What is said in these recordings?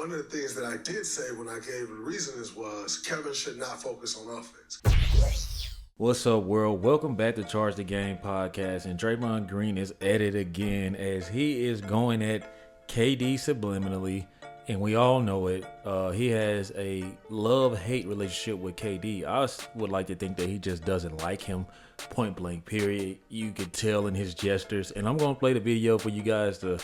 One of the things that I did say when I gave the reasons was Kevin should not focus on offense. What's up, world? Welcome back to Charge the Game podcast. And Draymond Green is at it again as he is going at KD subliminally. And we all know it. He has a love-hate relationship with KD. I would like to think that he just doesn't like him, point blank, period. You could tell in his gestures. And I'm going to play the video for you guys to,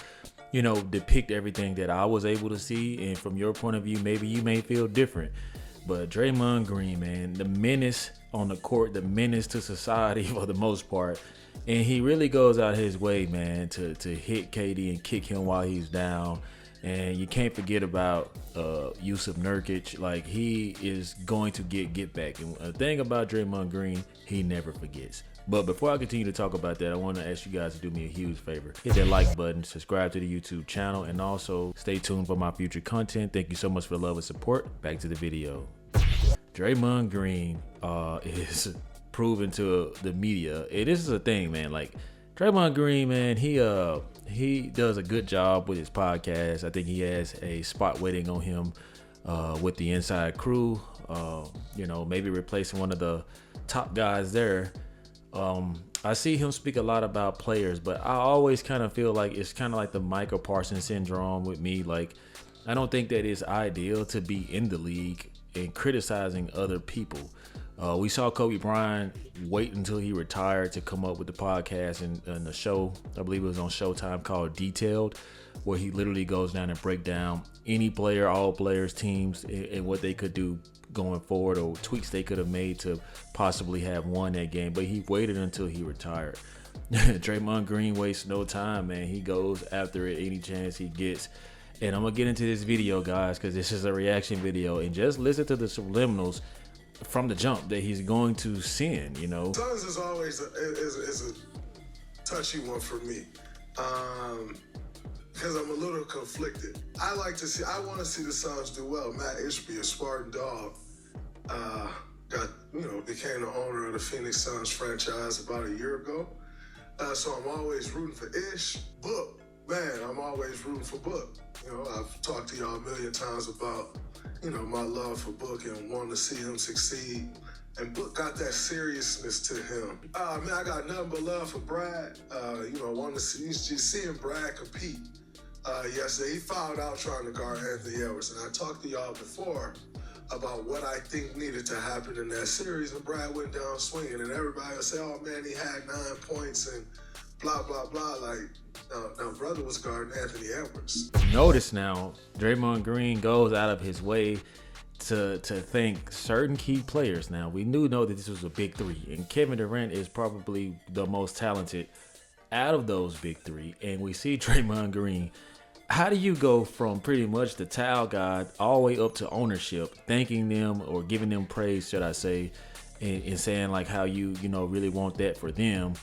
depict everything that I was able to see. And from your point of view, maybe you may feel different. But Draymond Green, man, the menace on the court, the menace to society for the most part. And he really goes out his way, man, to hit KD and kick him while he's down. And you can't forget about Yusuf Nurkic. Like, he is going to get back. And the thing about Draymond Green, he never forgets. But before I continue to talk about that, I want to ask you guys to do me a huge favor. Hit that like button, subscribe to the YouTube channel, and also stay tuned for my future content. Thank you so much for the love and support. Back to the video. Draymond Green is proven to the media. This is a thing, man. Like, Draymond Green, man, he does a good job with his podcast. I think he has a spot waiting on him with the Inside Crew. Maybe replacing one of the top guys there. I see him speak a lot about players, but I always kind of feel like it's kind of like the Michael Parsons syndrome with me. Like, I don't think that it's ideal to be in the league and criticizing other people. We saw Kobe Bryant wait until he retired to come up with the podcast and the show, I believe it was on Showtime, called Detailed, where he literally goes down and break down any player, all players, teams, and what they could do going forward or tweaks they could have made to possibly have won that game. But he waited until he retired. Draymond Green wastes no time, man. He goes after it any chance he gets. And I'm going to get into this video, guys, because this is a reaction video. And just listen to the subliminals from the jump that he's going to send, Suns is always a touchy one for me. Because I'm a little conflicted. I want to see the Suns do well. Matt Ishby, a Spartan dog, became the owner of the Phoenix Suns franchise about a year ago. So I'm always rooting for Ish. Book, man, I'm always rooting for Book. I've talked to y'all a million times about, my love for Book and wanting to see him succeed. And Book got that seriousness to him. I got nothing but love for Brad. Wanting to seeing Brad compete. Yesterday, he fouled out trying to guard Anthony Edwards. And I talked to y'all before about what I think needed to happen in that series. And Brad went down swinging. And everybody would say, oh, man, he had 9 points and blah, blah, blah. Like, now brother was guarding Anthony Edwards. Notice now, Draymond Green goes out of his way to thank certain key players. Now, we know that this was a big three. And Kevin Durant is probably the most talented out of those big three. And we see Draymond Green. How do you go from pretty much the towel guy all the way up to ownership, thanking them or giving them praise, should I say, and saying like how you really want that for them?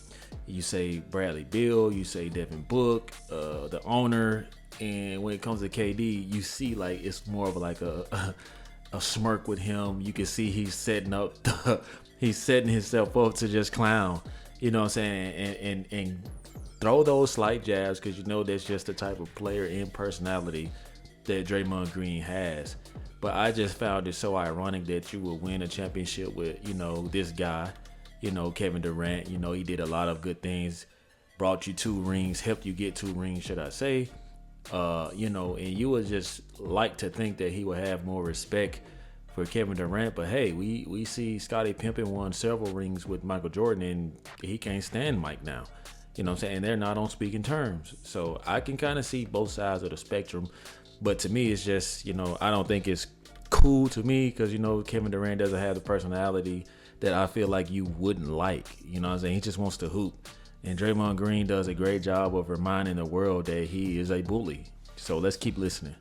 You say Bradley Beal, you say Devin Book, the owner, and when it comes to KD, you see like it's more of like a smirk with him. You can see he's setting himself up to just clown. You know what I'm saying? And throw those slight jabs because that's just the type of player and personality that Draymond Green has. But I just found it so ironic that you would win a championship with, this guy, Kevin Durant. He did a lot of good things, brought you 2 rings, helped you get 2 rings, should I say. And you would just like to think that he would have more respect for Kevin Durant. But hey, we see Scottie Pippen won several rings with Michael Jordan, and he can't stand Mike now. You know what I'm saying? They're not on speaking terms. So I can kind of see both sides of the spectrum. But to me, it's just, I don't think it's cool to me because, Kevin Durant doesn't have the personality that I feel like you wouldn't like. You know what I'm saying? He just wants to hoop. And Draymond Green does a great job of reminding the world that he is a bully. So let's keep listening.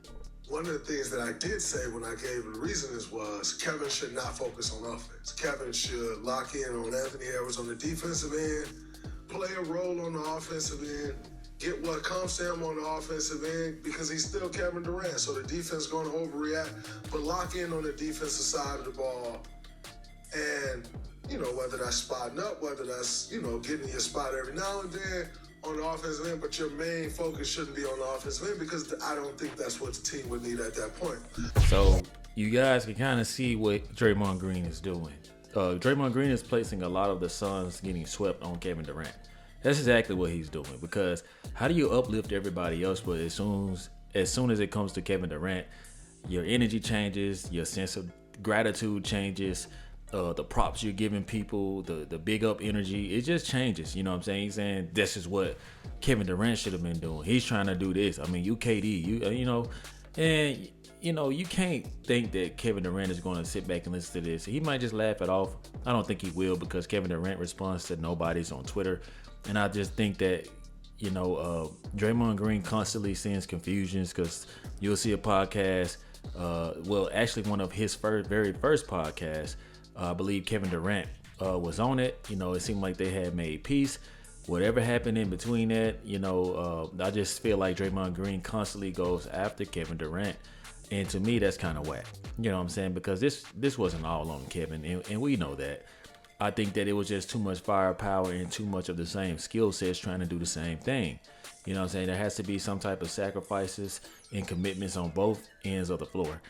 One of the things that I did say when I gave the reasons was Kevin should not focus on offense. Kevin should lock in on Anthony Edwards on the defensive end, play a role on the offensive end, get what comes to him on the offensive end because he's still Kevin Durant. So the defense is going to overreact, but lock in on the defensive side of the ball. And, whether that's spotting up, whether that's, getting your spot every now and then, on the offensive end, but your main focus shouldn't be on the offensive end because I don't think that's what the team would need at that point. So you guys can kind of see what Draymond Green is doing. Draymond Green is placing a lot of the Suns getting swept on Kevin Durant. That's exactly what he's doing, because how do you uplift everybody else, but as soon as it comes to Kevin Durant, your energy changes, your sense of gratitude changes, the props you're giving people, the big up energy, it just changes. You know what I'm saying? He's saying this is what Kevin Durant should have been doing. He's trying to do this. I mean, you KD, and you can't think that Kevin Durant is going to sit back and listen to this. He might just laugh it off. I don't think he will, because Kevin Durant responds to nobody's on Twitter. And I just think that, Draymond Green constantly sends confusions, because you'll see a podcast, actually one of his very first podcasts, I believe Kevin Durant was on it. It seemed like they had made peace. Whatever happened in between that, I just feel like Draymond Green constantly goes after Kevin Durant. And to me, that's kind of whack. You know what I'm saying? Because this wasn't all on Kevin, and we know that. I think that it was just too much firepower and too much of the same skill sets trying to do the same thing. You know what I'm saying? There has to be some type of sacrifices and commitments on both ends of the floor.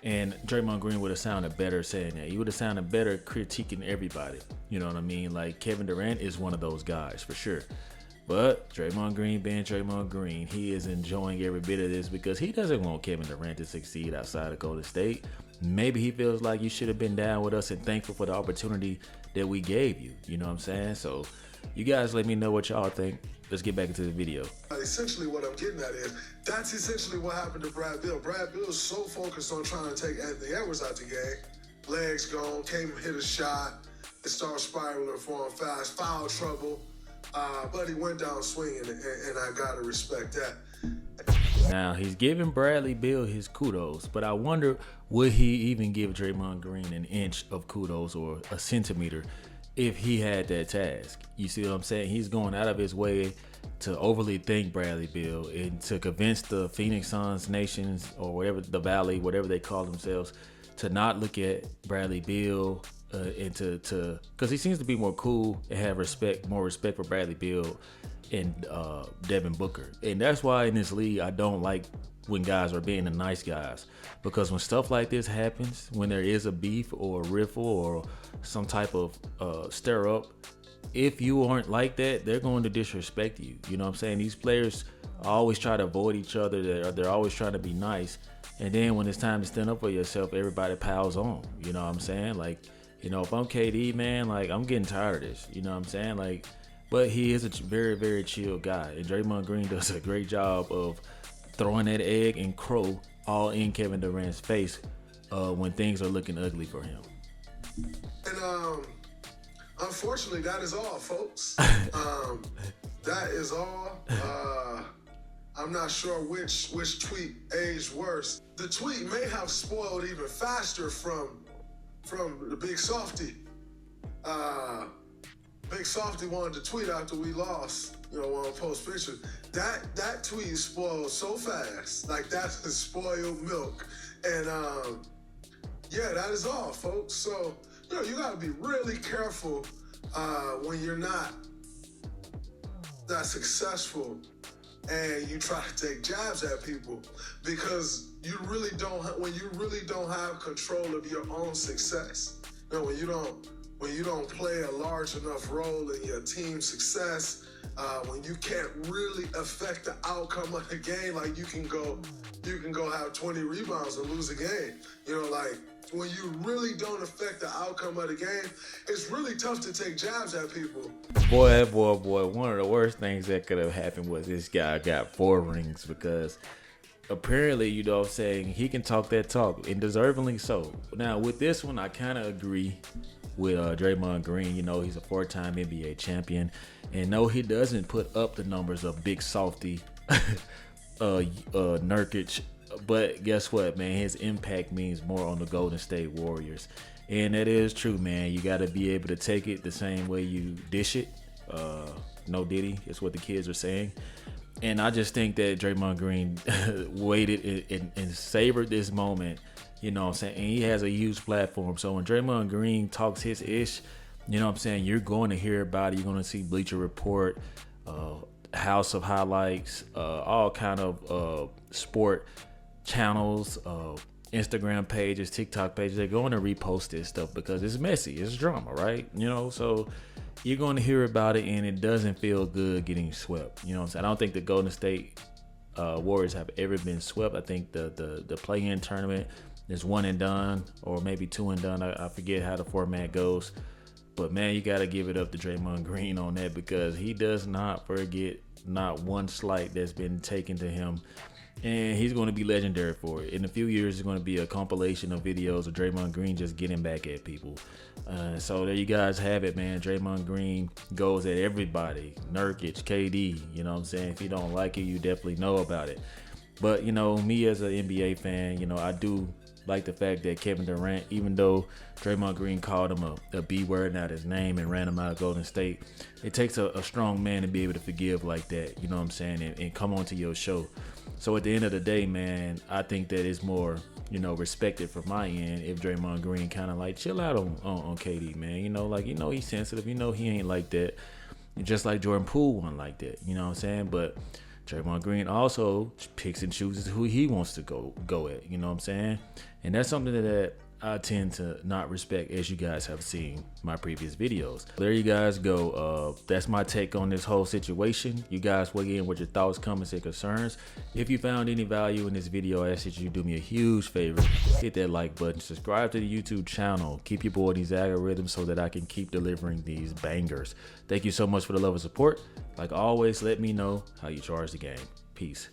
And Draymond Green would have sounded better saying that. He would have sounded better critiquing everybody. You know what I mean? Like, Kevin Durant is one of those guys for sure. But Draymond Green being Draymond Green, he is enjoying every bit of this because he doesn't want Kevin Durant to succeed outside of Golden State. Maybe he feels like you should have been down with us and thankful for the opportunity that we gave you. You know what I'm saying? So you guys let me know what y'all think. Let's get back into the video. Essentially what I'm getting at is that's essentially what happened to Brad Beal. Brad Beal is so focused on trying to take Anthony Edwards out the game. Legs gone, came and hit a shot. It started spiraling for him fast. Foul trouble. But he went down swinging, and I got to respect that. Now, he's giving Bradley Beal his kudos, but I wonder, would he even give Draymond Green an inch of kudos or a centimeter if he had that task? You see what I'm saying? He's going out of his way to overly thank Bradley Beal and to convince the Phoenix Suns nations, or whatever, the Valley, whatever they call themselves, to not look at Bradley Beal and to because he seems to be more cool and have more respect for Bradley Beal and Devin Booker. And that's why in this league, I don't like when guys are being the nice guys, because when stuff like this happens, when there is a beef or a riffle or some type of stir up, if you aren't like that, they're going to disrespect you. You know what I'm saying? These players always try to avoid each other. They're always trying to be nice. And then when it's time to stand up for yourself, everybody piles on. You know what I'm saying? Like, if I'm KD, man, like, I'm getting tired of this. You know what I'm saying? Like, but he is a very, very chill guy. And Draymond Green does a great job of throwing that egg and crow all in Kevin Durant's face when things are looking ugly for him. And unfortunately, that is all, folks. That is all. I'm not sure which tweet aged worse. The tweet may have spoiled even faster from the Big Softy. Big Softy wanted to tweet after we lost, on post picture. That tweet spoiled so fast. Like, that's spoiled milk. And that is all, folks. So, you gotta be really careful when you're not that successful and you try to take jabs at people, because when you really don't have control of your own success, when you don't play a large enough role in your team's success, when you can't really affect the outcome of the game, like you can go have 20 rebounds and lose a game. When you really don't affect the outcome of the game, it's really tough to take jabs at people. Boy, one of the worst things that could have happened was this guy got 4 rings, because apparently, I'm saying, he can talk that talk, and deservingly so. Now, with this one, I kind of agree with Draymond Green. He's a 4-time NBA champion, and no, he doesn't put up the numbers of Big Softy, Nurkic. But guess what, man? His impact means more on the Golden State Warriors. And that is true, man. You got to be able to take it the same way you dish it. No Diddy is what the kids are saying. And I just think that Draymond Green waited and savored this moment, you know what I'm saying? And he has a huge platform. So when Draymond Green talks his ish, you know what I'm saying, you're going to hear about it. You're going to see Bleacher Report, House of Highlights, all kind of sport channels, Instagram pages, TikTok pages. They're going to repost this stuff because it's messy, it's drama, right? So you're going to hear about it, and it doesn't feel good getting swept. You know what I'm saying? I don't think the Golden State Warriors have ever been swept. I think the play-in tournament is one and done, or maybe two and done. I forget how the format goes. But, man, you got to give it up to Draymond Green on that, because he does not forget not one slight that's been taken to him. And he's going to be legendary for it. In a few years, it's going to be a compilation of videos of Draymond Green just getting back at people. So there you guys have it, man. Draymond Green goes at everybody. Nurkic, KD, you know what I'm saying? If you don't like it, you definitely know about it. But, me as an NBA fan, I do like the fact that Kevin Durant, even though Draymond Green called him a B word, not his name, and ran him out of Golden State, it takes a strong man to be able to forgive like that, you know what I'm saying, and come on to your show. So at the end of the day, man, I think that it's more, respected from my end if Draymond Green kind of like chill out on KD, man. He's sensitive. He ain't like that. Just like Jordan Poole wasn't like that, you know what I'm saying? But Draymond Green also picks and chooses who he wants to go at, you know what I'm saying? And that's something that I tend to not respect, as you guys have seen my previous videos. There you guys go. That's my take on this whole situation. You guys weigh in with your thoughts, comments, and concerns. If you found any value in this video, I ask that you do me a huge favor. Hit that like button, subscribe to the YouTube channel, keep your boy these algorithms so that I can keep delivering these bangers. Thank you so much for the love and support. Like always, let me know how you charge the game. Peace.